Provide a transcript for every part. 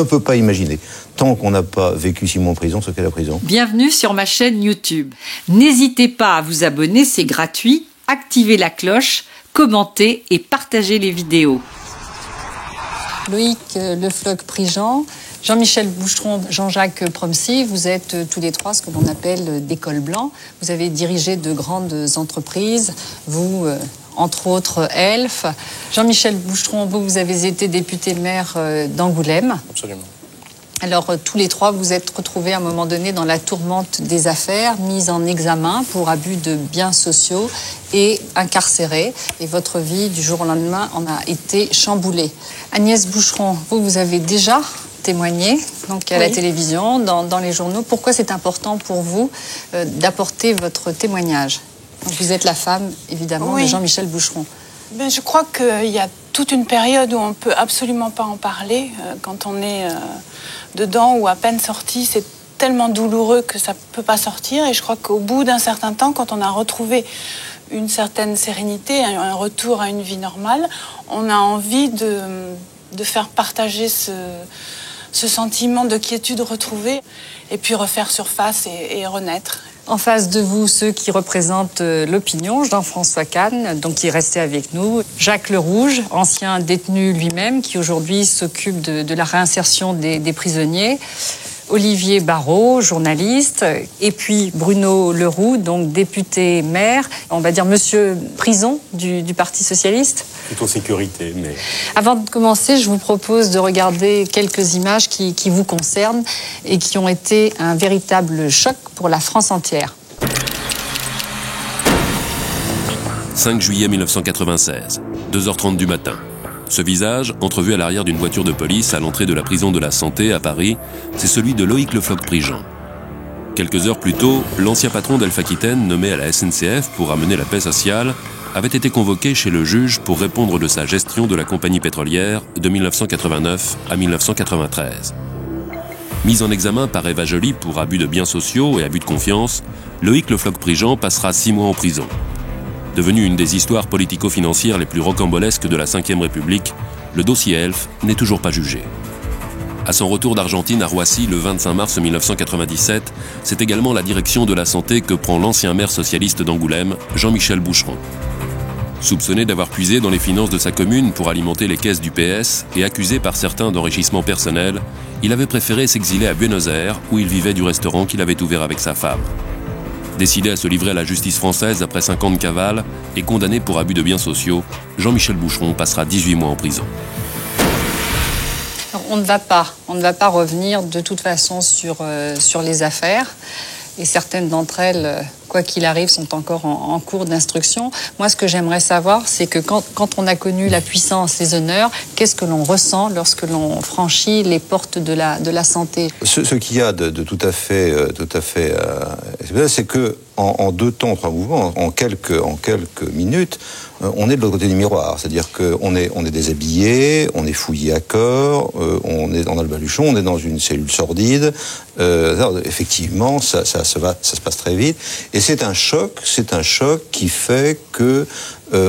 ne peut pas imaginer, tant qu'on n'a pas vécu 6 mois en prison, ce qu'est la prison. Bienvenue sur ma chaîne YouTube. N'hésitez pas à vous abonner, c'est gratuit. Activez la cloche, commentez et partagez les vidéos. Loïc Le Floch-Prigent, Jean-Michel Boucheron, Jean-Jacques Promsy, vous êtes tous les trois ce que l'on appelle des cols blancs. Vous avez dirigé de grandes entreprises, vous, entre autres, Elf. Jean-Michel Boucheron, vous avez été député maire d'Angoulême. Absolument. Alors, tous les trois, vous êtes retrouvés à un moment donné dans la tourmente des affaires, mis en examen pour abus de biens sociaux et incarcérés. Et votre vie, du jour au lendemain, en a été chamboulée. Agnès Boucheron, vous avez déjà témoigné donc, à la télévision, dans les journaux. Pourquoi c'est important pour vous d'apporter votre témoignage? Donc, vous êtes la femme, évidemment, de Jean-Michel Boucheron. Ben, je crois qu'il y a toute une période où on ne peut absolument pas en parler. Quand on est dedans ou à peine sorti, c'est tellement douloureux que ça ne peut pas sortir. Et je crois qu'au bout d'un certain temps, quand on a retrouvé une certaine sérénité, un retour à une vie normale, on a envie de faire partager ce sentiment de quiétude retrouvée et puis refaire surface et renaître. En face de vous, ceux qui représentent l'opinion, Jean-François Kahn, donc qui est resté avec nous, Jacques Le Rouge, ancien détenu lui-même, qui aujourd'hui s'occupe de la réinsertion des prisonniers, Olivier Barrault, journaliste, et puis Bruno Leroux, donc député maire, on va dire monsieur prison du Parti socialiste. Plutôt sécurité, mais... Avant de commencer, je vous propose de regarder quelques images qui vous concernent et qui ont été un véritable choc pour la France entière. 5 juillet 1996, 2h30 du matin. Ce visage, entrevu à l'arrière d'une voiture de police à l'entrée de la prison de la Santé à Paris, c'est celui de Loïc Le Floch-Prigent. Quelques heures plus tôt, l'ancien patron d'Elf-Aquitaine, nommé à la SNCF pour amener la paix sociale, avait été convoqué chez le juge pour répondre de sa gestion de la compagnie pétrolière de 1989 à 1993. Mis en examen par Eva Joly pour abus de biens sociaux et abus de confiance, Loïc Le Floch-Prigent passera 6 mois en prison. Devenu une des histoires politico-financières les plus rocambolesques de la Ve République, le dossier Elf n'est toujours pas jugé. À son retour d'Argentine à Roissy le 25 mars 1997, c'est également la direction de la santé que prend l'ancien maire socialiste d'Angoulême, Jean-Michel Boucheron. Soupçonné d'avoir puisé dans les finances de sa commune pour alimenter les caisses du PS et accusé par certains d'enrichissement personnel, il avait préféré s'exiler à Buenos Aires où il vivait du restaurant qu'il avait ouvert avec sa femme. Décidé à se livrer à la justice française après 5 ans de cavale et condamné pour abus de biens sociaux, Jean-Michel Boucheron passera 18 mois en prison. On ne va pas revenir de toute façon sur les affaires. Et certaines d'entre elles, quoi qu'il arrive, sont encore en cours d'instruction. Moi, ce que j'aimerais savoir, c'est que quand on a connu la puissance, les honneurs, qu'est-ce que l'on ressent lorsque l'on franchit les portes de la santé? Ce qu'il y a de tout à fait, c'est que en 2 temps, 3 mouvements, en quelques minutes, on est de l'autre côté du miroir. C'est-à-dire qu'on est déshabillé, on est fouillé à corps, on est dans le baluchon, on est dans une cellule sordide. Effectivement, ça se passe très vite. Et c'est un choc qui fait que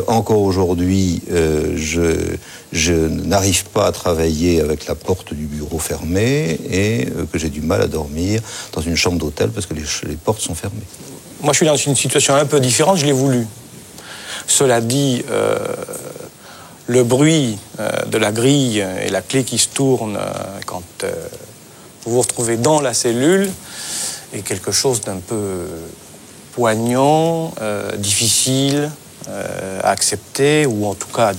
encore aujourd'hui, je n'arrive pas à travailler avec la porte du bureau fermée et que j'ai du mal à dormir dans une chambre d'hôtel parce que les portes sont fermées. Moi, je suis dans une situation un peu différente, je l'ai voulu. Cela dit, le bruit de la grille et la clé qui se tourne quand vous vous retrouvez dans la cellule est quelque chose d'un peu poignant, difficile à accepter, ou en tout cas,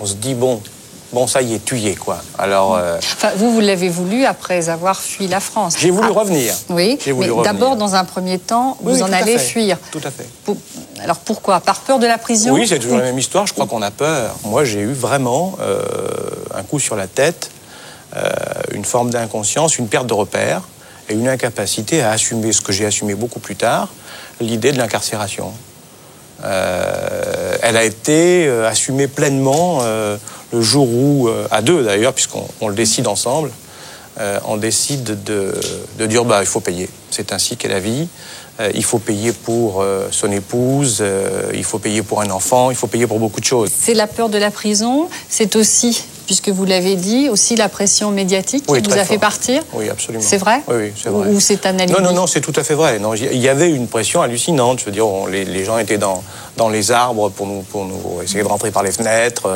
on se dit, bon, ça y est, tu y es, quoi. Alors, Enfin, vous l'avez voulu après avoir fui la France. J'ai voulu revenir. Oui, mais d'abord, dans un premier temps, vous en allez fuir. Tout à fait. Alors pourquoi? Par peur de la prison? Oui, c'est toujours la même histoire. Je crois qu'on a peur. Moi, j'ai eu vraiment un coup sur la tête, une forme d'inconscience, une perte de repère et une incapacité à assumer ce que j'ai assumé beaucoup plus tard, l'idée de l'incarcération. Elle a été assumée pleinement le jour où, à 2 d'ailleurs, puisqu'on le décide ensemble, on décide de dire il faut payer. C'est ainsi qu'est la vie. Il faut payer pour son épouse, il faut payer pour un enfant, il faut payer pour beaucoup de choses. C'est la peur de la prison, c'est aussi puisque vous l'avez dit, aussi la pression médiatique qui vous a fait partir? Oui, absolument. C'est vrai? Oui, c'est vrai. Ou c'est un alibi? Non, c'est tout à fait vrai. Non, il y avait une pression hallucinante. Je veux dire, les gens étaient dans les arbres pour nous essayer de rentrer par les fenêtres.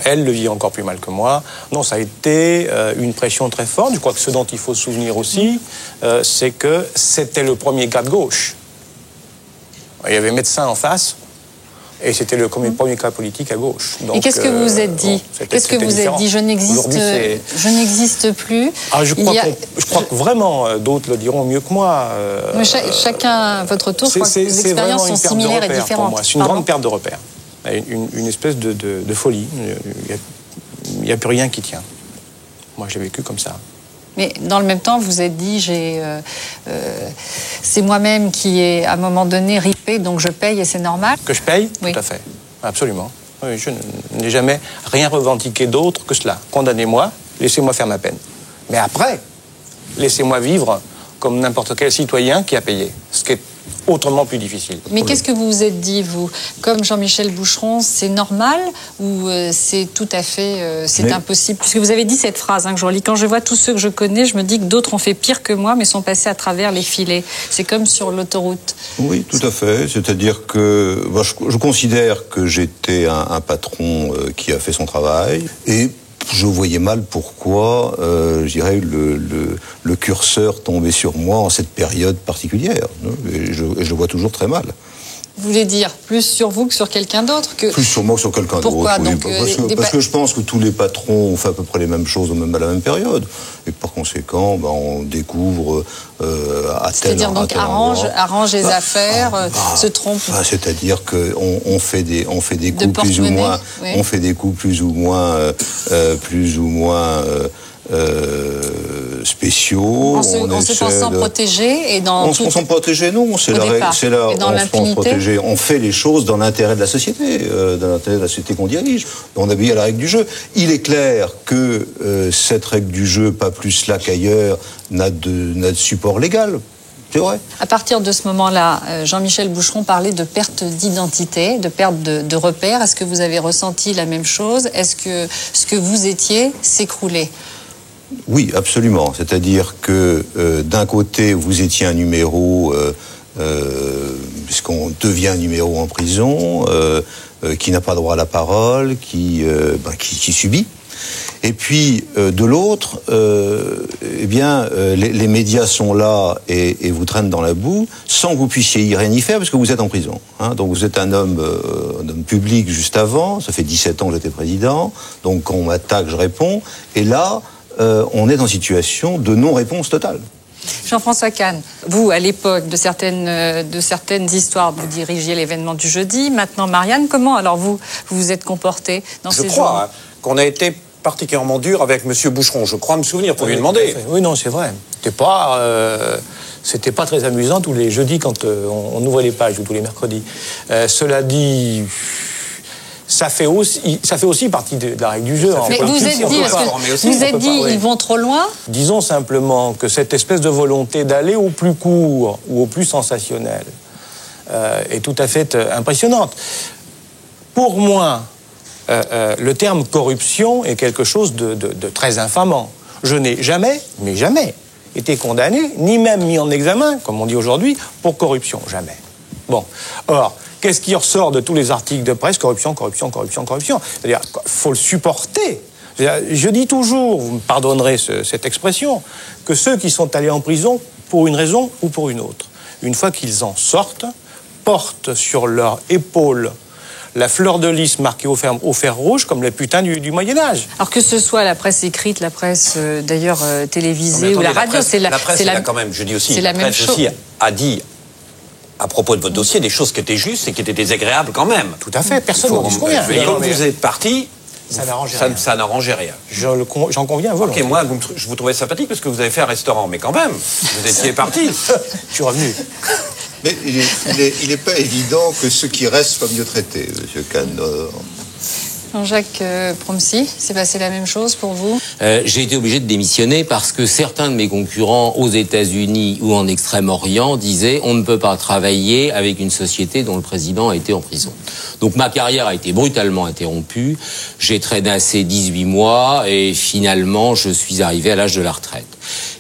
Elle le vit encore plus mal que moi. Non, ça a été une pression très forte. Je crois que ce dont il faut se souvenir aussi, c'est que c'était le premier cas de gauche. Il y avait médecin en face. Et c'était le premier cas politique à gauche. Donc, et qu'est-ce que vous vous êtes dit? Qu'est-ce que vous vous êtes dit? Je n'existe plus. Je crois que vraiment, d'autres le diront mieux que moi. Chacun à votre tour, je crois que les expériences sont similaires et différentes. C'est une grande perte de repère. Une espèce de folie. Il n'y a plus rien qui tient. Moi, j'ai vécu comme ça. Mais dans le même temps, vous êtes dit, c'est moi-même qui ai, à un moment donné, ripé, donc je paye et c'est normal. Que je paye? Oui. Tout à fait. Absolument. Oui, je n'ai jamais rien revendiqué d'autre que cela. Condamnez-moi, laissez-moi faire ma peine. Mais après, laissez-moi vivre comme n'importe quel citoyen qui a payé. Ce qui est autrement plus difficile. Mais qu'est-ce que vous vous êtes dit, vous? Comme Jean-Michel Boucheron, c'est normal ou c'est tout à fait impossible? Puisque vous avez dit cette phrase que je relis. Quand je vois tous ceux que je connais, je me dis que d'autres ont fait pire que moi, mais sont passés à travers les filets. C'est comme sur l'autoroute. Oui, tout à fait. C'est-à-dire que je considère que j'étais un patron qui a fait son travail et je voyais mal pourquoi, je dirais, le curseur tombait sur moi en cette période particulière. Et je le vois toujours très mal. Vous voulez dire plus sur vous que sur quelqu'un d'autre? Plus sur moi que sur quelqu'un d'autre. Pourquoi? Oui, parce que je pense que tous les patrons ont fait à peu près les mêmes choses à la même période. Et par conséquent, on découvre c'est-à-dire donc arrange les affaires, se trompe. C'est-à-dire qu'on fait des coups plus ou moins, oui. On fait des coups plus ou moins spéciaux. En se pensant protégé et dans. On se pensant protégé, non. C'est là. On se pense protégé. On fait les choses dans l'intérêt de la société, dans l'intérêt de la société qu'on dirige. On obéit à la règle du jeu. Il est clair que cette règle du jeu, pas plus là qu'ailleurs, n'a de support légal. C'est vrai. À partir de ce moment-là, Jean-Michel Boucheron parlait de perte d'identité, de perte de repères. Est-ce que vous avez ressenti la même chose? Est-ce que ce que vous étiez s'écroulait? Oui, absolument. C'est-à-dire que d'un côté, vous étiez un numéro, puisqu'on devient un numéro en prison, qui n'a pas droit à la parole, qui subit. Et puis, de l'autre, les médias sont là et vous traînent dans la boue, sans que vous puissiez rien y faire, parce que vous êtes en prison. Donc vous êtes un homme public juste avant, ça fait 17 ans que j'étais président, donc quand on m'attaque, je réponds, et là, on est en situation de non-réponse totale. Jean-François Kahn, vous, à l'époque de certaines histoires, vous dirigiez l'événement du jeudi. Maintenant, Marianne, comment alors vous vous êtes comporté dans ces jours? Je crois qu'on a été particulièrement dur avec M. Boucheron. Je crois me souvenir pour lui demander. Oui, non, c'est vrai. C'était pas très amusant tous les jeudis quand on ouvrait les pages, ou tous les mercredis. Cela dit... Ça fait aussi partie de la règle du jeu. Mais vous êtes dit, ils vont trop loin? Disons simplement que cette espèce de volonté d'aller au plus court ou au plus sensationnel est tout à fait impressionnante. Pour moi, le terme corruption est quelque chose de très infamant. Je n'ai jamais été condamné, ni même mis en examen, comme on dit aujourd'hui, pour corruption. Jamais. Bon. Or, qu'est-ce qui ressort de tous les articles de presse? Corruption, corruption, corruption, corruption. C'est-à-dire, il faut le supporter. Je dis toujours, vous me pardonnerez cette expression, que ceux qui sont allés en prison pour une raison ou pour une autre, une fois qu'ils en sortent, portent sur leur épaule la fleur de lys marquée au fer rouge comme les putains du Moyen-Âge. Alors que ce soit la presse écrite, la presse d'ailleurs télévisée ou la radio, la presse, quand même, je dis aussi, la presse aussi a dit à propos de votre dossier des choses qui étaient justes et qui étaient désagréables quand même. Tout à fait, personne n'en dit rien. Quand vous êtes parti, ça n'arrangeait rien. Ça n'arrangeait rien. J'en conviens volontiers. Ok, moi, je vous trouvais sympathique parce que vous avez fait un restaurant, mais quand même, vous étiez parti. Je suis revenu. Mais il n'est pas évident que ceux qui restent soient mieux traités, M. Kahn. Jean-Jacques Promsy, c'est passé la même chose pour vous? J'ai été obligé de démissionner parce que certains de mes concurrents aux États-Unis ou en Extrême-Orient disaient on ne peut pas travailler avec une société dont le président a été en prison. Donc ma carrière a été brutalement interrompue. J'ai traînassé 18 mois et finalement je suis arrivé à l'âge de la retraite.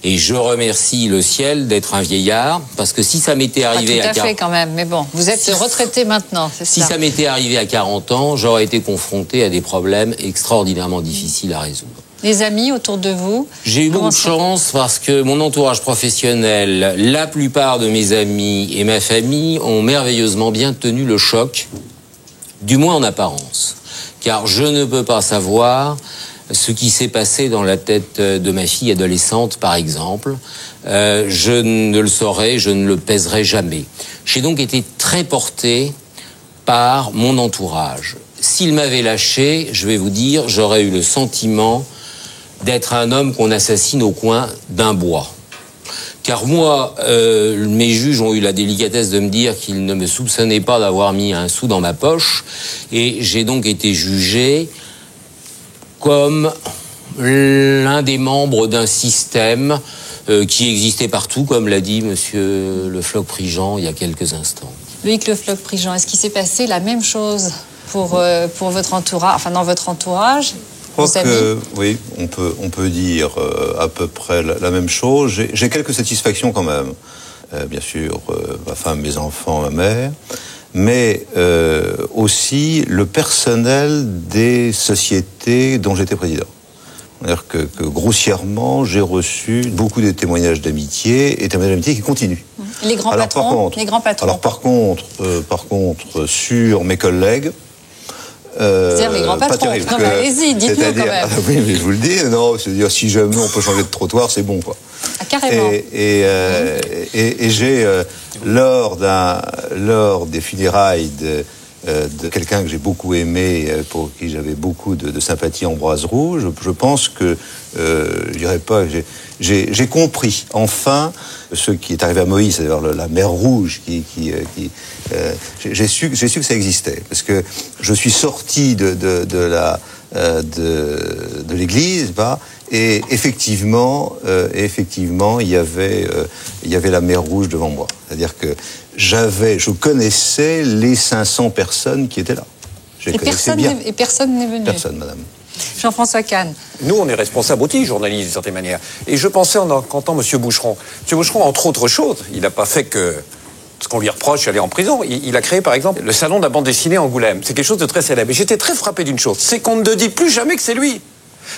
Et je remercie le ciel d'être un vieillard parce que si ça m'était arrivé à 40 quand même, mais bon, vous êtes retraité maintenant, c'est ça. Si ça m'était arrivé à 40 ans, j'aurais été confronté à des problèmes extraordinairement difficiles à résoudre. Les amis autour de vous? J'ai eu beaucoup de chance parce que mon entourage professionnel, la plupart de mes amis et ma famille ont merveilleusement bien tenu le choc, du moins en apparence. Car je ne peux pas savoir ce qui s'est passé dans la tête de ma fille adolescente, par exemple. Je ne le saurais, je ne le pèserai jamais. J'ai donc été très porté par mon entourage. S'il m'avait lâché, je vais vous dire, j'aurais eu le sentiment d'être un homme qu'on assassine au coin d'un bois. Car moi, mes juges ont eu la délicatesse de me dire qu'ils ne me soupçonnaient pas d'avoir mis un sou dans ma poche, et j'ai donc été jugé comme l'un des membres d'un système qui existait partout, comme l'a dit monsieur Le Floch-Prigent il y a quelques instants. Loïc Le Floch-Prigent, est-ce qu'il s'est passé la même chose pour votre entourage, enfin dans votre entourage? Je crois que, oui, on peut dire à peu près la même chose. J'ai quelques satisfactions quand même. Bien sûr, ma femme, mes enfants, ma mère. Mais aussi le personnel des sociétés dont j'étais président. C'est-à-dire que grossièrement, j'ai reçu beaucoup de témoignages d'amitié et témoignages d'amitié qui continuent. Les grands patrons. Alors par contre, sur mes collègues, c'est-à-dire les grands patrons. Non, mais allez-y, dites-nous quand même. Oui, mais je vous le dis, non, c'est-à-dire si jamais on peut changer de trottoir, c'est bon, quoi. Ah, carrément. Et j'ai lors des funérailles de quelqu'un que j'ai beaucoup aimé, pour qui j'avais beaucoup de sympathie, Ambroise Roux, je pense que je dirais pas, j'ai compris enfin ce qui est arrivé à Moïse, c'est-à-dire la mer Rouge j'ai su que ça existait, parce que je suis sorti de l'église, et effectivement, il y avait la mer Rouge devant moi. C'est-à-dire que je connaissais les 500 personnes qui étaient là. Et personne n'est venu. Personne, madame. Jean-François Kahn. Nous, on est responsables aussi, journalistes, d'une certaine manière. Et je pensais en entendant M. Boucheron. M. Boucheron, entre autres choses, il n'a pas fait que ce qu'on lui reproche d'aller en prison. Il a créé, par exemple, le salon de la bande dessinée Angoulême. C'est quelque chose de très célèbre. Et j'étais très frappé d'une chose, c'est qu'on ne dit plus jamais que c'est lui.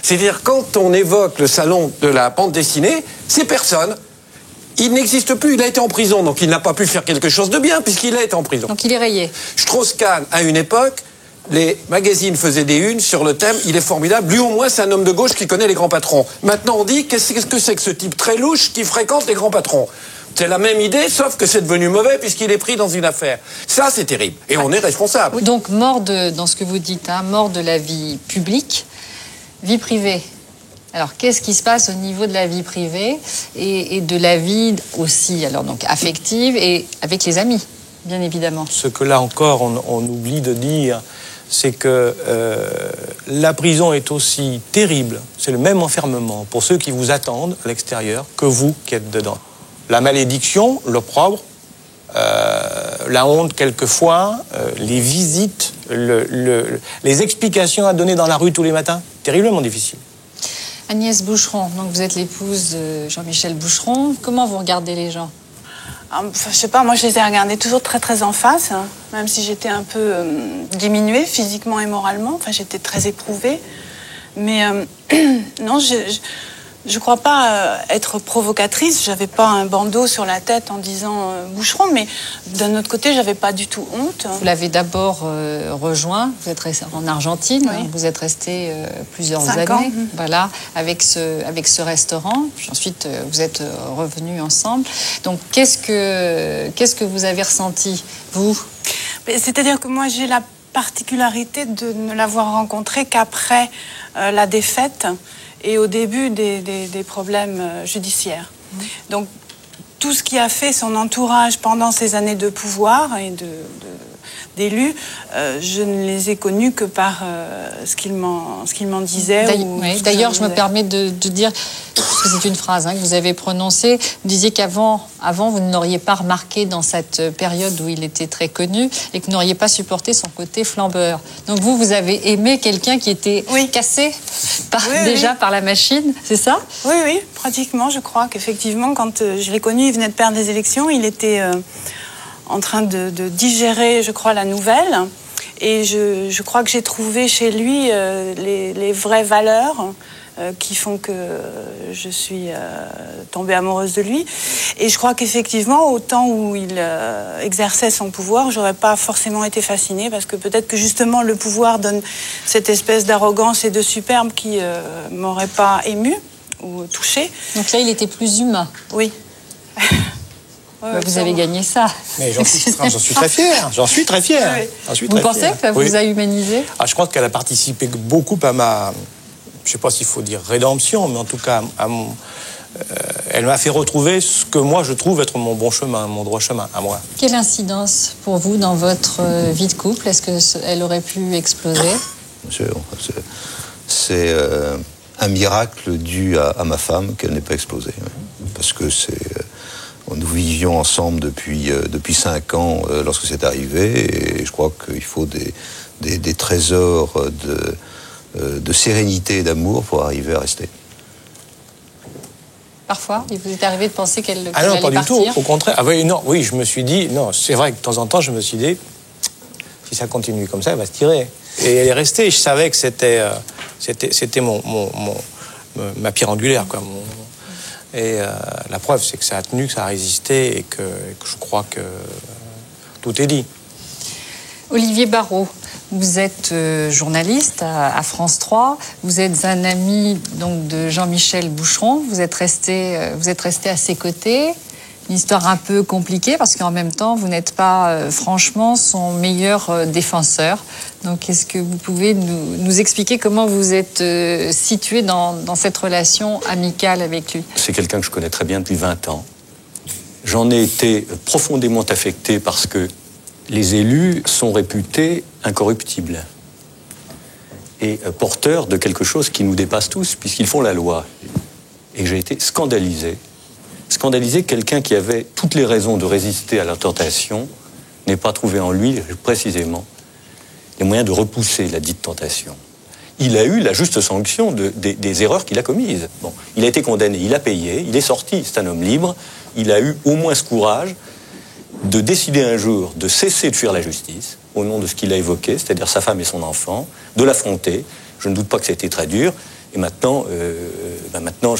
C'est-à-dire, quand on évoque le salon de la bande dessinée, c'est personne. Il n'existe plus, il a été en prison, donc il n'a pas pu faire quelque chose de bien, puisqu'il a été en prison. Donc il est rayé. Strauss-Kahn, à une époque, les magazines faisaient des unes sur le thème « Il est formidable, lui au moins c'est un homme de gauche qui connaît les grands patrons ». Maintenant on dit « Qu'est-ce que c'est que ce type très louche qui fréquente les grands patrons ?» C'est la même idée, sauf que c'est devenu mauvais puisqu'il est pris dans une affaire. Ça, c'est terrible. Et on est responsable. Donc mort dans ce que vous dites, mort de la vie publique, vie privée. Alors, qu'est-ce qui se passe au niveau de la vie privée et de la vie aussi, alors donc affective et avec les amis, bien évidemment. Ce que là encore on oublie de dire, c'est que la prison est aussi terrible. C'est le même enfermement pour ceux qui vous attendent à l'extérieur que vous qui êtes dedans. La malédiction, l'opprobre, la honte quelquefois, les visites, les explications à donner dans la rue tous les matins, terriblement difficile. Agnès Boucheron, donc vous êtes l'épouse de Jean-Michel Boucheron. Comment vous regardez les gens? Je sais pas, moi je les ai regardés toujours très très en face, même si j'étais un peu diminuée physiquement et moralement. Enfin, j'étais très éprouvée. Mais non, je crois pas être provocatrice. J'avais pas un bandeau sur la tête en disant Boucheron, mais d'un autre côté, j'avais pas du tout honte. Vous l'avez d'abord rejoint. Vous êtes resté en Argentine. Oui. Vous êtes resté plusieurs 5 années. ans. Voilà, avec ce restaurant. Puis ensuite, vous êtes revenus ensemble. Donc, qu'est-ce que vous avez ressenti, vous? C'est-à-dire que moi, j'ai la particularité de ne l'avoir rencontré qu'après la défaite et au début des problèmes judiciaires. Donc, tout ce qui a fait son entourage pendant ces années de pouvoir et d'élus, je ne les ai connus que par ce qu'ils m'en disaient. D'ailleurs, je me permets de dire, parce que c'est une phrase que vous avez prononcée, vous disiez qu'avant, vous n'auriez pas remarqué dans cette période où il était très connu et que vous n'auriez pas supporté son côté flambeur. Donc vous avez aimé quelqu'un qui était cassé par la machine, c'est ça? Oui, pratiquement. Je crois qu'effectivement, quand je l'ai connu, il venait de perdre les élections, il était en train de digérer, je crois, la nouvelle. Et je crois que j'ai trouvé chez lui les vraies valeurs qui font que je suis tombée amoureuse de lui. Et je crois qu'effectivement, au temps où il exerçait son pouvoir, j'aurais pas forcément été fascinée, parce que peut-être que justement le pouvoir donne cette espèce d'arrogance et de superbe qui m'aurait pas émue ou touchée. Donc là, il était plus humain. Oui. Vous avez gagné ça. Mais j'en suis très fier. J'en suis très fier. Vous pensez que ça vous a humanisé? Je crois qu'elle a participé beaucoup à ma... Je ne sais pas s'il faut dire rédemption, mais en tout cas, elle m'a fait retrouver ce que moi, je trouve être mon bon chemin, mon droit chemin, à moi. Quelle incidence pour vous dans votre vie de couple? Est-ce qu'elle aurait pu exploser? C'est un miracle dû à ma femme qu'elle n'ait pas explosé. Parce que nous vivions ensemble depuis 5 ans lorsque c'est arrivé, et je crois qu'il faut des trésors de sérénité et d'amour pour arriver à rester. Parfois, il vous est arrivé de penser qu'elle non, allait pas du partir? tout, au contraire. Oui, je me suis dit, non, c'est vrai que de temps en temps, je me suis dit, si ça continue comme ça, elle va se tirer. Et elle est restée, je savais que c'était ma pierre angulaire, quoi. Et la preuve, c'est que ça a tenu, que ça a résisté, et que je crois que tout est dit. Olivier Barraud, vous êtes journaliste à France 3. Vous êtes un ami donc de Jean-Michel Boucheron. Vous êtes resté à ses côtés. Une histoire un peu compliquée parce qu'en même temps, vous n'êtes pas franchement son meilleur défenseur. Donc, est-ce que vous pouvez nous expliquer comment vous êtes situé dans cette relation amicale avec lui? C'est quelqu'un que je connais très bien depuis 20 ans. J'en ai été profondément affecté parce que les élus sont réputés incorruptibles et porteurs de quelque chose qui nous dépasse tous, puisqu'ils font la loi. Et j'ai été scandalisé que quelqu'un qui avait toutes les raisons de résister à la tentation n'ait pas trouvé en lui, précisément, les moyens de repousser la dite tentation. Il a eu la juste sanction des erreurs qu'il a commises. Bon, il a été condamné, il a payé, il est sorti, c'est un homme libre, il a eu au moins ce courage de décider un jour de cesser de fuir la justice, au nom de ce qu'il a évoqué, c'est-à-dire sa femme et son enfant, de l'affronter. Je ne doute pas que ça a été très dur. Et maintenant,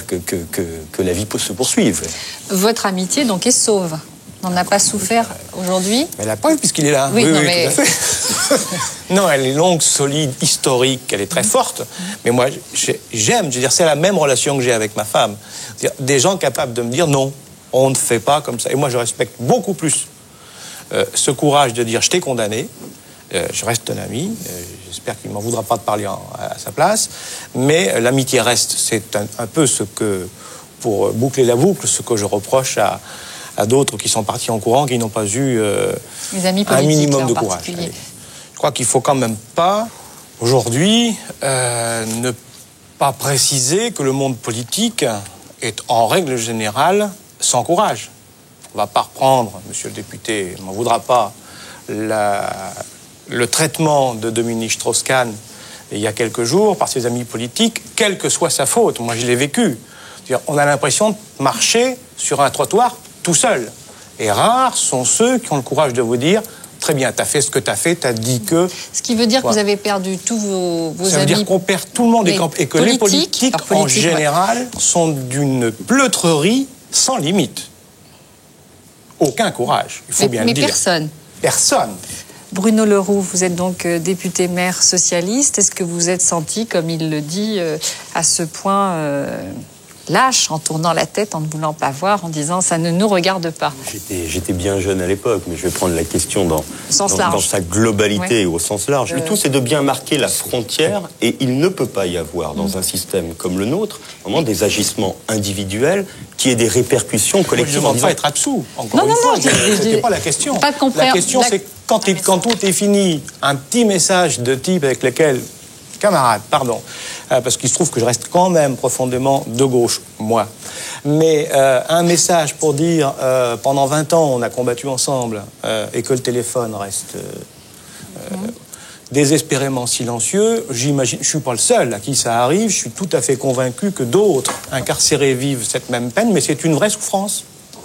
que la vie peut se poursuivre. Votre amitié, donc, est sauve. On n'a pas souffert aujourd'hui. Mais la preuve, puisqu'il est là. Oui, tout à fait. Non, elle est longue, solide, historique, elle est très forte. Mais moi, j'aime, c'est la même relation que j'ai avec ma femme. Des gens capables de me dire non, on ne fait pas comme ça. Et moi, je respecte beaucoup plus ce courage de dire je t'ai condamné. Je reste un ami, j'espère qu'il ne m'en voudra pas de parler à sa place, mais l'amitié reste. C'est un peu ce que, pour boucler la boucle, ce que je reproche à d'autres qui sont partis en courant, qui n'ont pas eu un minimum de courage. Je crois qu'il ne faut quand même pas, aujourd'hui, ne pas préciser que le monde politique est en règle générale sans courage. On ne va pas reprendre, monsieur le député, il ne m'en voudra pas, le traitement de Dominique Strauss-Kahn il y a quelques jours par ses amis politiques, quelle que soit sa faute. Moi, je l'ai vécu. On a l'impression de marcher sur un trottoir tout seul. Et rares sont ceux qui ont le courage de vous dire « Très bien, t'as fait ce que t'as fait, t'as dit que... » Ce qui veut dire que vous avez perdu tous vos amis... Ça veut dire qu'on perd tout le monde et que les politiques, en général, sont d'une pleutrerie sans limite. Aucun courage, il faut bien le dire. Mais personne. Personne. Bruno Leroux, vous êtes donc député maire socialiste. Est-ce que vous êtes senti, comme il le dit, à ce point lâche, en tournant la tête, en ne voulant pas voir, en disant « ça ne nous regarde pas ». J'étais bien jeune à l'époque, mais je vais prendre la question dans sa globalité, au sens large. Le tout, c'est de bien marquer la frontière, et il ne peut pas y avoir, dans un système comme le nôtre, vraiment des agissements individuels qui aient des répercussions collectives. Je ne demande pas être absous, encore une fois. Ce n'était pas la question. Pas de la question, c'est quand tout est fini, un petit message de type avec lequel... Camarade, pardon, parce qu'il se trouve que je reste quand même profondément de gauche, moi. Mais un message pour dire, pendant 20 ans, on a combattu ensemble, et que le téléphone reste désespérément silencieux, j'imagine, je ne suis pas le seul à qui ça arrive, je suis tout à fait convaincu que d'autres incarcérés vivent cette même peine, mais c'est une vraie souffrance,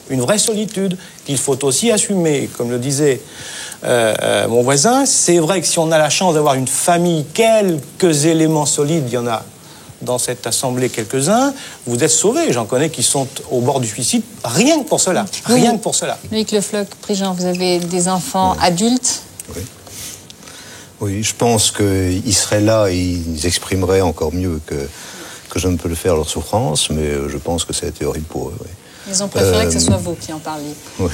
une vraie solitude qu'il faut aussi assumer, comme le disait mon voisin. C'est vrai que si on a la chance d'avoir une famille, quelques éléments solides, il y en a dans cette assemblée quelques-uns, vous êtes sauvés. J'en connais qui sont au bord du suicide, rien que pour cela. Rien que pour cela. Loïc Le Floch-Prigent, vous avez des enfants adultes? Oui. Oui, je pense qu'ils seraient là et ils exprimeraient encore mieux que je ne peux le faire leur souffrance, mais je pense que ça a été horrible pour eux. Oui. Ils ont préféré que ce soit vous qui en parliez. Oui.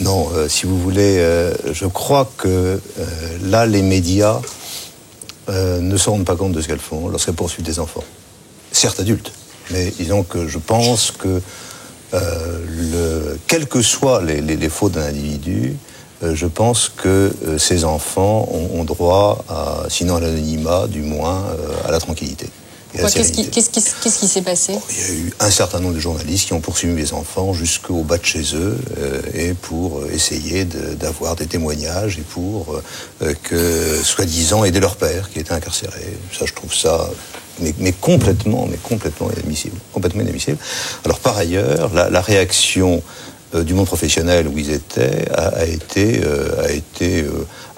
Non, si vous voulez, je crois que là, les médias ne se rendent pas compte de ce qu'elles font lorsqu'elles poursuivent des enfants. Certes adultes, mais disons que je pense que quelles que soient les fautes d'un individu, je pense que ces enfants ont droit, sinon à l'anonymat, du moins à la tranquillité. Qu'est-ce qui s'est passé? Il y a eu un certain nombre de journalistes qui ont poursuivi les enfants jusqu'au bas de chez eux et pour essayer d'avoir des témoignages et pour que, soi-disant, aider leur père qui était incarcéré. Ça, je trouve ça mais complètement inadmissible. Complètement inadmissible. Alors, par ailleurs, la réaction du monde professionnel où ils étaient a été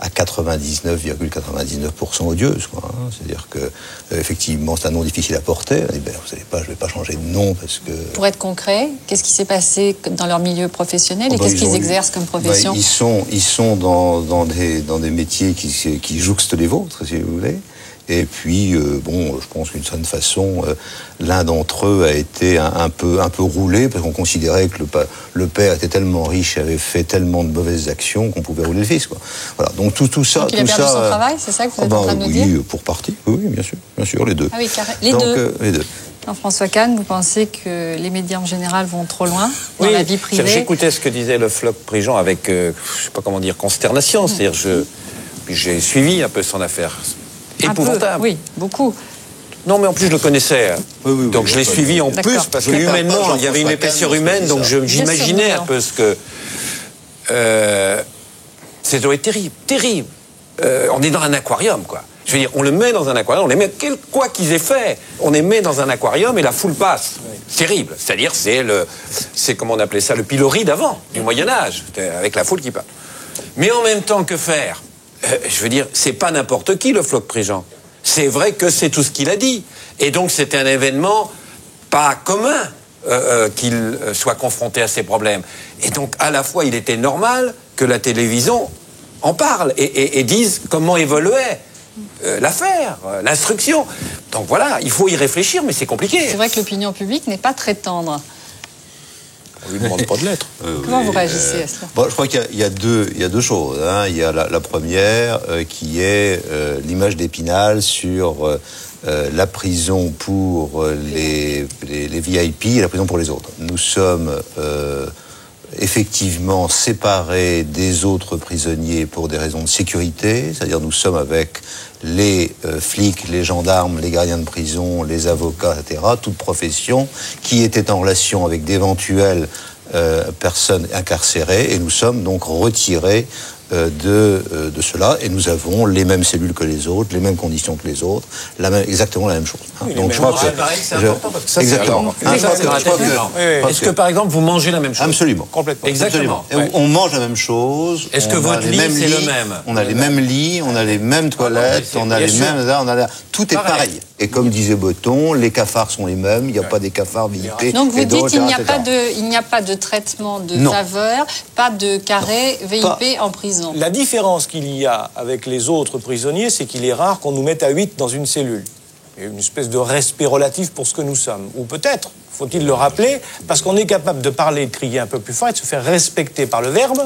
à 99,99% odieuse, quoi. C'est-à-dire que effectivement c'est un nom difficile à porter. On dit, vous savez pas, je vais pas changer de nom parce que. Pour être concret, qu'est-ce qui s'est passé dans leur milieu professionnel et qu'est-ce qu'ils exercent comme profession? Ils sont dans des métiers qui jouxtent les vôtres, si vous voulez. Et puis, je pense qu'une certaine façon, l'un d'entre eux a été un peu roulé, parce qu'on considérait que le père était tellement riche et avait fait tellement de mauvaises actions qu'on pouvait rouler le fils, quoi. Voilà, donc tout ça... Donc il a perdu son travail, c'est ça que vous êtes en train de nous dire? Oui, pour partie, oui, bien sûr, les deux. Ah oui, les deux. Jean-François Kahn, vous pensez que les médias en général vont trop loin dans la vie privée? J'écoutais ce que disait Le Floch-Prigent avec, je sais pas comment dire, consternation, c'est-à-dire j'ai suivi un peu son affaire. Épouvantable. Oui, beaucoup. Non, mais en plus, je le connaissais. Donc, je l'ai suivi en plus, parce que humainement, il y avait une épaisseur humaine, donc j'imaginais un peu ce que... ça doit être terrible, terrible. On est dans un aquarium, quoi. Je veux dire, on le met dans un aquarium, on les met, quoi qu'ils aient fait, on les met dans un aquarium et la foule passe. C'est terrible. C'est-à-dire, c'est comment on appelait ça, le pilori d'avant, du Moyen-Âge, avec la foule qui passe. Mais en même temps, que faire? Je veux dire, c'est pas n'importe qui, Le Floch-Prigent. C'est vrai que c'est tout ce qu'il a dit. Et donc, c'était un événement pas commun qu'il soit confronté à ces problèmes. Et donc, à la fois, il était normal que la télévision en parle et dise comment évoluait l'affaire, l'instruction. Donc voilà, il faut y réfléchir, mais c'est compliqué. C'est vrai que l'opinion publique n'est pas très tendre. On lui demande pas de lettres. Comment vous réagissez à cela? Je crois qu'il y a deux choses. Hein. Il y a la première qui est l'image d'Épinal sur la prison pour les VIP et la prison pour les autres. Nous sommes effectivement séparés des autres prisonniers pour des raisons de sécurité, c'est-à-dire nous sommes avec les flics, les gendarmes, les gardiens de prison, les avocats, etc., toute profession qui était en relation avec d'éventuelles personnes incarcérées, et nous sommes donc retirés de cela, et nous avons les mêmes cellules que les autres, les mêmes conditions que les autres, exactement la même chose. Oui, donc je crois que c'est important parce que ça, exactement. Est-ce que par exemple vous mangez la même chose? Absolument. Complètement. Exactement. Et on mange la même chose. Est-ce que votre lit c'est le même? On a les mêmes lits, on a les mêmes toilettes, on a les mêmes, tout est pareil. Et comme disait Breton, les cafards sont les mêmes. Il n'y a pas des cafards VIP. Donc vous dites qu'il n'y a pas de traitement de faveur, pas de carré VIP en prison. La différence qu'il y a avec les autres prisonniers, c'est qu'il est rare qu'on nous mette à 8 dans une cellule. Il y a une espèce de respect relatif pour ce que nous sommes. Ou peut-être, faut-il le rappeler, parce qu'on est capable de parler, de crier un peu plus fort et de se faire respecter par le verbe.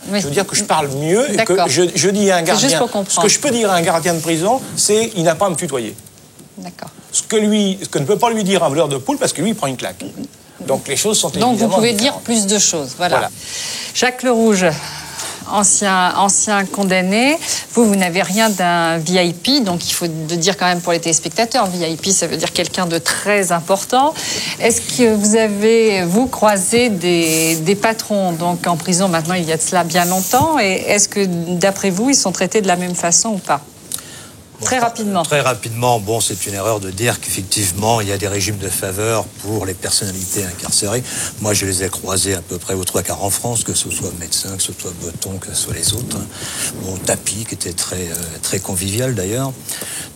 Oui. Je veux dire que je parle mieux et que je dis à un gardien... Ce que je peux dire à un gardien de prison, c'est il n'a pas à me tutoyer. D'accord. Ce que ne peut pas lui dire un voleur de poule, parce que lui, il prend une claque. Donc les choses sont évidemment... Donc vous pouvez dire plus de choses. Voilà. Jacques Le Rouge, ancien condamné. Vous n'avez rien d'un VIP, donc il faut le dire quand même pour les téléspectateurs. VIP, ça veut dire quelqu'un de très important. Est-ce que vous avez, croisé des patrons donc en prison maintenant, il y a de cela bien longtemps, et est-ce que, d'après vous, ils sont traités de la même façon ou pas ? Très rapidement. Très rapidement, c'est une erreur de dire qu'effectivement, il y a des régimes de faveur pour les personnalités incarcérées. Moi, je les ai croisés à peu près aux 3/4 en France, que ce soit médecin, que ce soit Breton, que ce soit les autres. Tapi, qui était très convivial d'ailleurs.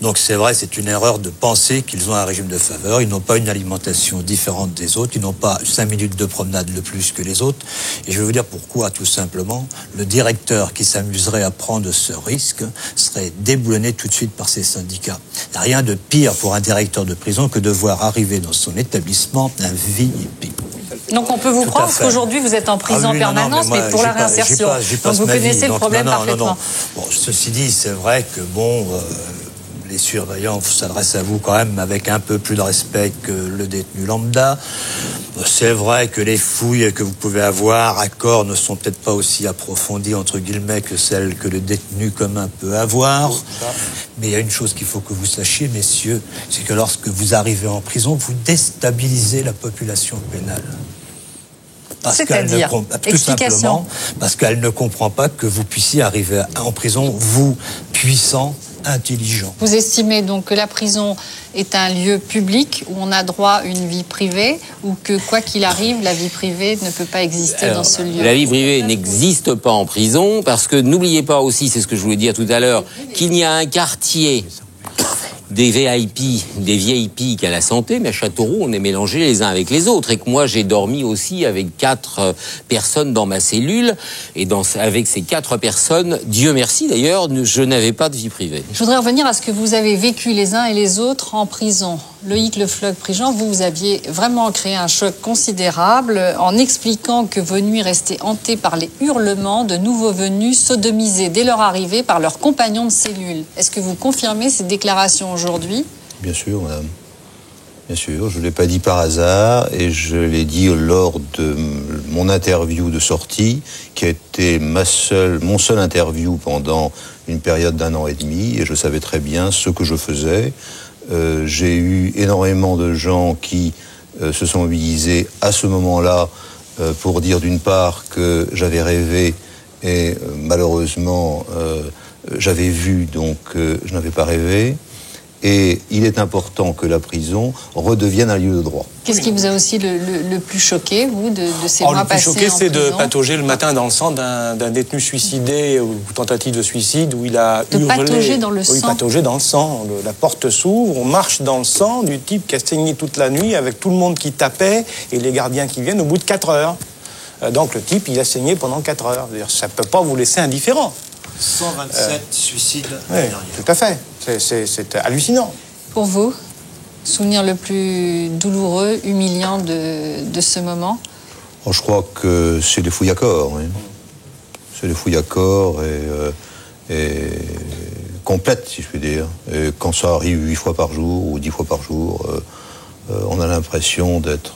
Donc c'est vrai, c'est une erreur de penser qu'ils ont un régime de faveur. Ils n'ont pas une alimentation différente des autres. Ils n'ont pas 5 minutes de promenade de plus que les autres. Et je vais vous dire pourquoi, tout simplement. Le directeur qui s'amuserait à prendre ce risque serait déboulonné tout de suite par ces syndicats. Il n'y a rien de pire pour un directeur de prison que de voir arriver dans son établissement un VIP. Donc on peut vous croire, parce qu'aujourd'hui vous êtes en prison en permanence, mais pour la réinsertion. Donc vous connaissez le problème parfaitement. Bon, ceci dit, c'est vrai que les surveillants s'adressent à vous quand même avec un peu plus de respect que le détenu lambda. C'est vrai que les fouilles que vous pouvez avoir à corps ne sont peut-être pas aussi approfondies, entre guillemets, que celles que le détenu commun peut avoir. Mais il y a une chose qu'il faut que vous sachiez, messieurs, c'est que lorsque vous arrivez en prison, vous déstabilisez la population pénale. C'est-à-dire, tout simplement parce qu'elle ne comprend pas que vous puissiez arriver en prison, vous, puissant, intelligent. Vous estimez donc que la prison est un lieu public où on a droit à une vie privée, ou que quoi qu'il arrive, la vie privée ne peut pas exister dans ce lieu? La vie privée n'existe pas en prison, parce que n'oubliez pas aussi, c'est ce que je voulais dire tout à l'heure, qu'il y a un quartier des VIP qu'à la Santé, mais à Châteauroux, on est mélangés les uns avec les autres. Et que moi, j'ai dormi aussi avec 4 personnes dans ma cellule. Et avec ces 4 personnes, Dieu merci d'ailleurs, je n'avais pas de vie privée. Je voudrais revenir à ce que vous avez vécu les uns et les autres en prison. Loïc Le Floch-Prigent, vous aviez vraiment créé un choc considérable en expliquant que vos nuits restaient hantées par les hurlements de nouveaux venus sodomisés dès leur arrivée par leurs compagnons de cellule. Est-ce que vous confirmez ces déclarations aujourd'hui? Bien sûr, madame. Bien sûr, je ne l'ai pas dit par hasard, et je l'ai dit lors de mon interview de sortie, qui a été mon seul interview pendant une période d'1 an et demi, et je savais très bien ce que je faisais. J'ai eu énormément de gens qui se sont mobilisés à ce moment-là pour dire d'une part que j'avais rêvé et malheureusement j'avais vu, donc je n'avais pas rêvé. Et il est important que la prison redevienne un lieu de droit. Qu'est-ce qui vous a aussi le plus choqué, vous, de ces mois passés en prison? Le plus choqué, c'est de patauger le matin dans le sang d'un détenu suicidé ou tentative de suicide, où il a hurlé. Patauger dans le sang? Oui, patauger dans le sang. La porte s'ouvre, on marche dans le sang du type qui a saigné toute la nuit, avec tout le monde qui tapait et les gardiens qui viennent au bout de 4 heures. Donc le type, il a saigné pendant 4 heures. Ça ne peut pas vous laisser indifférent. 127 suicides. Oui, tout à fait. C'est hallucinant. Pour vous, souvenir le plus douloureux, humiliant de ce moment? Je crois que c'est les fouilles à corps. Oui. C'est les fouilles à corps et complètes, si je puis dire. Et quand ça arrive 8 fois par jour ou 10 fois par jour, on a l'impression d'être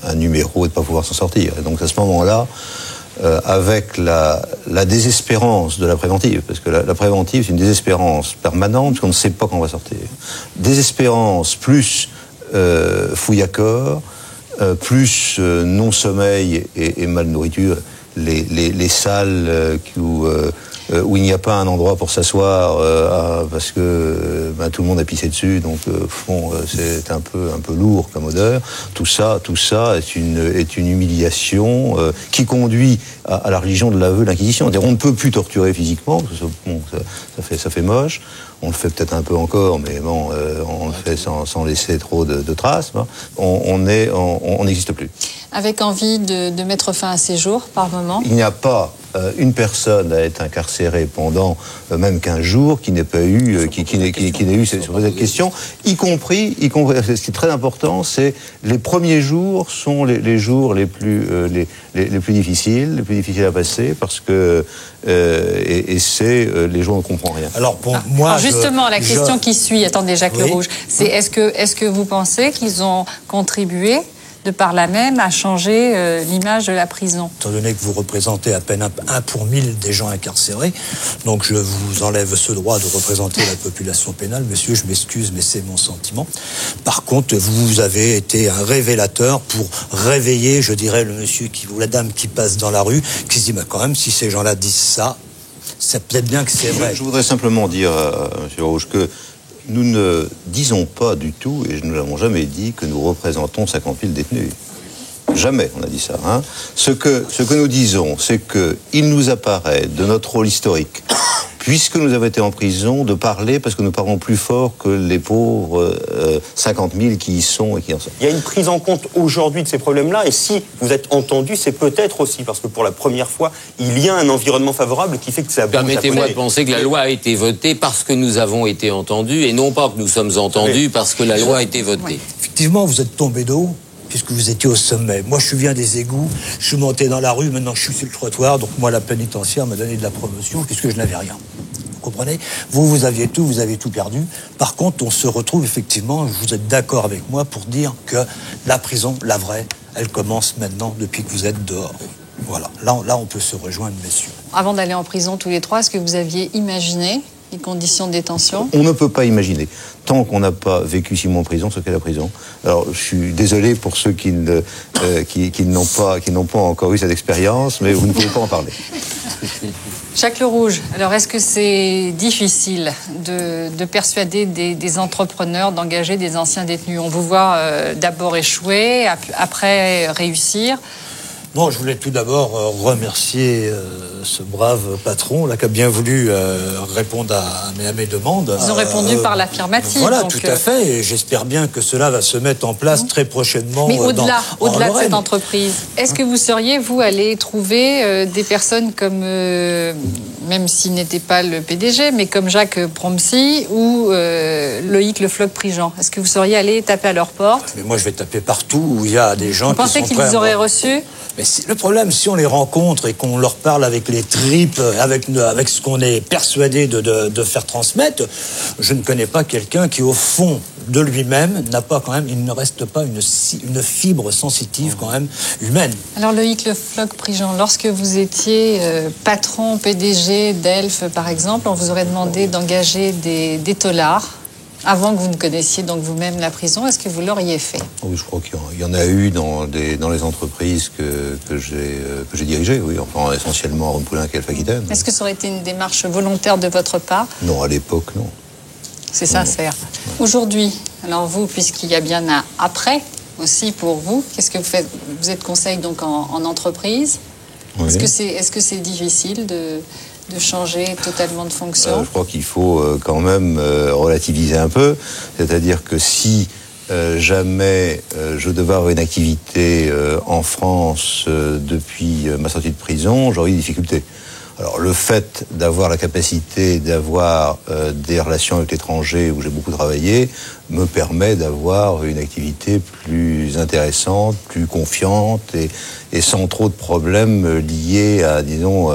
un numéro et de ne pas pouvoir s'en sortir. Et donc à ce moment-là, avec la désespérance de la préventive, parce que la préventive, c'est une désespérance permanente, parce qu'on ne sait pas quand on va sortir. Désespérance plus fouille à corps, plus non-sommeil et mal-nourriture, les salles où il n'y a pas un endroit pour s'asseoir parce que tout le monde a pissé dessus, donc c'est un peu lourd comme odeur. Tout ça est une humiliation qui conduit à la religion de l'aveu, l'Inquisition. On ne peut plus torturer physiquement, parce que ça fait moche. On le fait peut-être un peu encore, mais bon, on le fait sans laisser trop de traces. On n'existe plus. Avec envie de mettre fin à ces jours, par moment? Il n'y a pas une personne à être incarcérée pendant même 15 jours qui n'ait pas eu, qui n'ait eu cette question, y compris, ce qui est très important, c'est les premiers jours sont les jours les plus difficiles à passer, parce que c'est les jours où on ne comprend rien. Alors pour moi, alors justement, la question qui suit, attendez, Jacques Lerouge, c'est est-ce que vous pensez qu'ils ont contribué de par là même à changer l'image de la prison. Étant donné que vous représentez à peine 1 pour 1000 des gens incarcérés, donc je vous enlève ce droit de représenter la population pénale. Monsieur, je m'excuse, mais c'est mon sentiment. Par contre, vous avez été un révélateur pour réveiller, je dirais, le monsieur ou la dame qui passe dans la rue, qui se dit, quand même, si ces gens-là disent ça, c'est peut-être bien que c'est vrai. Je voudrais simplement dire à M. Rouge que nous ne disons pas du tout, et nous n'avons jamais dit, que nous représentons 50 000 détenus. Jamais on a dit ça. Hein. Ce que nous disons, c'est qu'il nous apparaît de notre rôle historique, puisque nous avons été en prison, de parler parce que nous parlons plus fort que les pauvres 50 000 qui y sont et qui en sont. Il y a une prise en compte aujourd'hui de ces problèmes-là, et si vous êtes entendu, c'est peut-être aussi parce que pour la première fois, il y a un environnement favorable qui fait que ça bouge. Permettez-moi de penser que la loi a été votée parce que nous avons été entendus, et non pas que nous sommes entendus parce que la loi a été votée. Oui. Effectivement, vous êtes tombé de haut, puisque vous étiez au sommet. Moi, je viens des égouts, je suis monté dans la rue, maintenant je suis sur le trottoir, donc moi, la pénitentiaire m'a donné de la promotion, puisque je n'avais rien. Vous comprenez ? Vous aviez tout, vous avez tout perdu. Par contre, on se retrouve effectivement, vous êtes d'accord avec moi, pour dire que la prison, la vraie, elle commence maintenant, depuis que vous êtes dehors. Voilà, là on peut se rejoindre, messieurs. Avant d'aller en prison tous les trois, est-ce que vous aviez imaginé les conditions de détention ? On ne peut pas imaginer, tant qu'on n'a pas vécu 6 mois en prison, ce qu'est la prison. Alors, je suis désolé pour ceux qui n'ont pas encore eu cette expérience, mais vous ne pouvez pas en parler. Jacques Le Rouge, alors est-ce que c'est difficile de persuader des entrepreneurs d'engager des anciens détenus ? On vous voit d'abord échouer, après réussir. Bon, je voulais tout d'abord remercier ce brave patron là, qui a bien voulu répondre à mes demandes. Ils ont répondu par l'affirmative. Voilà, donc, tout à fait. Et j'espère bien que cela va se mettre en place très prochainement. Mais au-delà de cette entreprise, est-ce que vous seriez, vous, allé trouver des personnes comme, même s'il n'était pas le PDG, mais comme Jacques Bromsy ou Loïc Le Floch-Prigent ? Est-ce que vous seriez allé taper à leur porte ? Mais moi, je vais taper partout où il y a des gens qui sont prêts. Vous pensez qu'ils les auraient reçus ? Mais le problème, si on les rencontre et qu'on leur parle avec les tripes, avec ce qu'on est persuadé de faire transmettre, je ne connais pas quelqu'un qui, au fond de lui-même, n'a pas quand même, il ne reste pas une fibre sensitive quand même humaine. Alors Loïc Le Floch-Prigent, lorsque vous étiez patron, PDG d'Elf, par exemple, on vous aurait demandé d'engager des taulards avant que vous ne connaissiez donc vous-même la prison. Est-ce que vous l'auriez fait ? Oui, je crois qu'il y en a eu dans les entreprises que j'ai dirigées, oui, enfin essentiellement Rhône Poulenc et Alpha-Aquitaine. Est-ce que ça aurait été une démarche volontaire de votre part ? Non, à l'époque, non. C'est sincère. Aujourd'hui, alors vous, puisqu'il y a bien un après aussi pour vous, qu'est-ce que vous faites ? Vous êtes conseil donc en entreprise. Oui. Est-ce que c'est difficile de changer totalement de fonction ? Je crois qu'il faut quand même relativiser un peu. C'est-à-dire que si jamais je devais avoir une activité en France depuis ma sortie de prison, j'aurais eu des difficultés. Alors le fait d'avoir la capacité d'avoir des relations avec l'étranger où j'ai beaucoup travaillé me permet d'avoir une activité plus intéressante, plus confiante et sans trop de problèmes liés à, disons,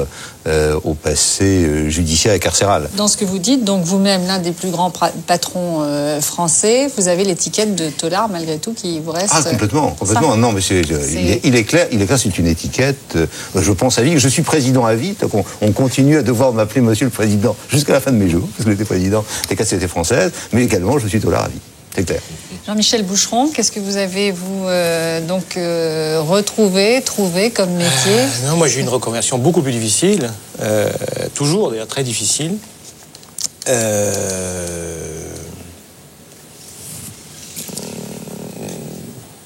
au passé judiciaire et carcéral. Dans ce que vous dites, donc vous-même, l'un des plus grands patrons français, vous avez l'étiquette de taulard malgré tout qui vous reste. Ah, complètement. Non, mais il est clair, c'est une étiquette. Je pense à vie. Je suis président à vie, donc on continue à devoir m'appeler Monsieur le Président jusqu'à la fin de mes jours, parce que j'étais président des Sociétés françaises, mais également je suis taulard à vie. C'est clair. Jean-Michel Boucheron, qu'est-ce que vous avez, trouvé comme métier ? Non, moi j'ai eu une reconversion beaucoup plus difficile, toujours d'ailleurs très difficile.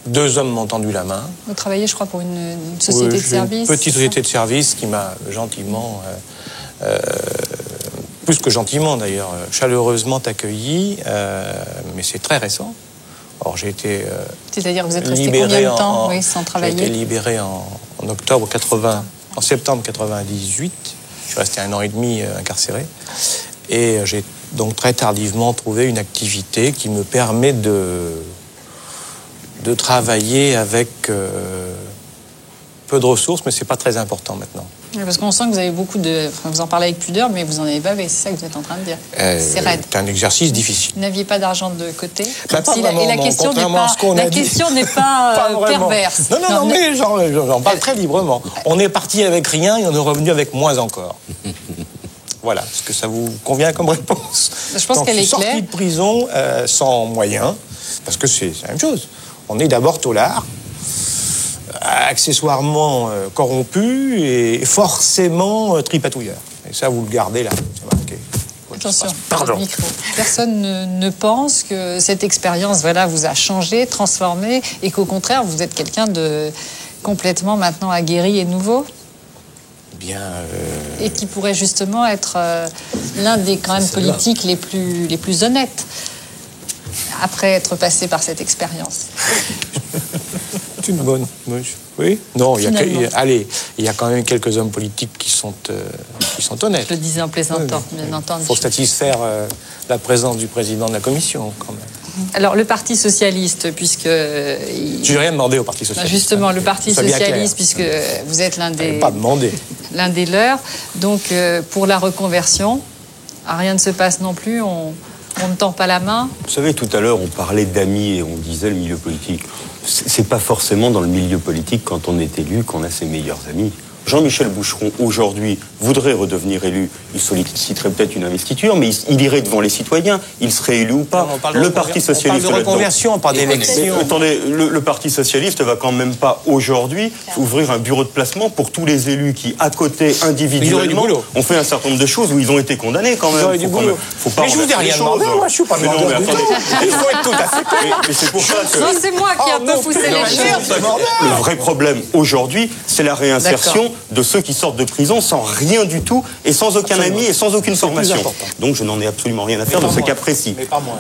Deux hommes m'ont tendu la main. Vous travaillez, je crois, pour une société de service ? Une petite société de service qui m'a gentiment, plus que gentiment d'ailleurs, chaleureusement accueilli, mais c'est très récent. Or, j'ai été c'est-à-dire que vous êtes resté combien de temps sans travailler ? J'ai été libéré en septembre 98. Je suis resté 1 an et demi incarcéré. Et j'ai donc très tardivement trouvé une activité qui me permet de travailler avec peu de ressources, mais c'est pas très important maintenant. Parce qu'on sent que vous avez beaucoup de... Enfin, vous en parlez avec pudeur, mais vous en avez bavé, c'est ça que vous êtes en train de dire. C'est raide. C'est un exercice difficile. Vous n'aviez pas d'argent de côté Pas vraiment, et la question n'est pas, perverse. Non, mais j'en parle très librement. On est parti avec rien et on est revenu avec moins encore. Voilà, est-ce que ça vous convient comme réponse? Je pense qu'elle est claire. Sorti de prison sans moyens, parce que c'est la même chose. On est d'abord taulard, accessoirement corrompu et forcément tripatouilleur. Et ça, vous le gardez là, c'est marqué. Attention, pardon. Micro. Personne ne pense que cette expérience vous a changé, transformé, et qu'au contraire, vous êtes quelqu'un de complètement maintenant aguerri et nouveau? Bien, et qui pourrait justement être l'un des quand même politiques les plus honnêtes, après être passé par cette expérience. C'est une bonne. Oui. Non, il y a quand même quelques hommes politiques qui sont honnêtes. Je le disais en plaisantant, bien entendu. Il faut satisfaire la présence du président de la commission, quand même. Alors, le Parti socialiste, puisque... Je n'ai rien demandé au Parti socialiste. Justement, le Parti socialiste, puisque vous êtes l'un des leurs. Donc, pour la reconversion, rien ne se passe non plus, on ne tend pas la main. Vous savez, tout à l'heure, on parlait d'amis et on disait le milieu politique. C'est pas forcément dans le milieu politique, quand on est élu, qu'on a ses meilleurs amis. Jean-Michel Boucheron, aujourd'hui, voudrait redevenir élu. Il solliciterait peut-être une investiture, mais il irait devant les citoyens. Il serait élu ou pas. Le Parti socialiste... On parle de reconversion, pas d'élection. Attendez, le Parti socialiste va quand même pas, aujourd'hui, ouvrir un bureau de placement pour tous les élus qui, à côté, individuellement, ont fait un certain nombre de choses où ils ont été condamnés quand même. Ils auraient du boulot. Mais je vous ai rien demandé, moi, je suis pas demandé. Il faut être tout à fait clair. Mais c'est pour ça que... Non, c'est moi qui ai un peu poussé les choses. Le vrai problème, aujourd'hui, c'est la réinsertion de ceux qui sortent de prison sans rien du tout et sans aucun ami et sans aucune formation. Donc je n'en ai absolument rien à faire dans ce cas précis.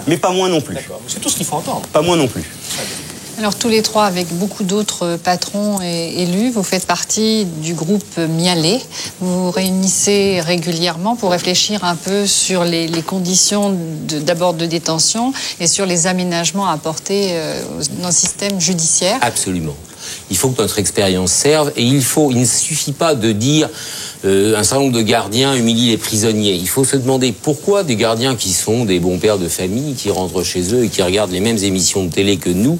Mais pas moins non plus. C'est tout ce qu'il faut entendre. Pas moins non plus. Alors tous les trois, avec beaucoup d'autres patrons et élus, vous faites partie du groupe Mialet. Vous vous réunissez régulièrement pour réfléchir un peu sur les conditions d'abord de détention et sur les aménagements à apporter dans le système judiciaire. Absolument. Il faut que notre expérience serve et il ne suffit pas de dire un certain nombre de gardiens humilient les prisonniers. Il faut se demander pourquoi des gardiens qui sont des bons pères de famille, qui rentrent chez eux et qui regardent les mêmes émissions de télé que nous,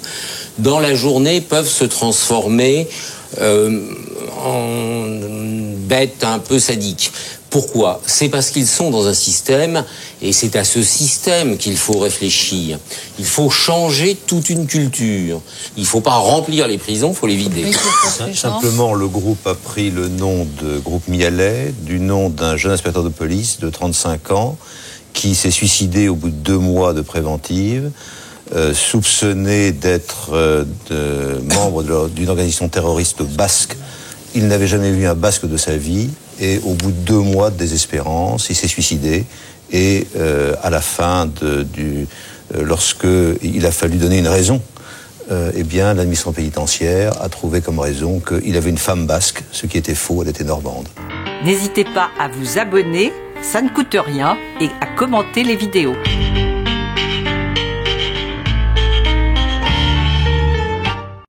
dans la journée peuvent se transformer en bêtes un peu sadiques. Pourquoi? C'est parce qu'ils sont dans un système, et c'est à ce système qu'il faut réfléchir. Il faut changer toute une culture. Il ne faut pas remplir les prisons, il faut les vider. Simplement, le groupe a pris le nom de groupe Mialet, du nom d'un jeune inspecteur de police de 35 ans, qui s'est suicidé au bout de 2 mois de préventive, soupçonné d'être membre d'une organisation terroriste basque. Il n'avait jamais vu un basque de sa vie. Et au bout de 2 mois de désespérance, il s'est suicidé. Et à la fin, lorsque il a fallu donner une raison, l'administration pénitentiaire a trouvé comme raison qu'il avait une femme basque, ce qui était faux, elle était normande. N'hésitez pas à vous abonner, ça ne coûte rien, et à commenter les vidéos.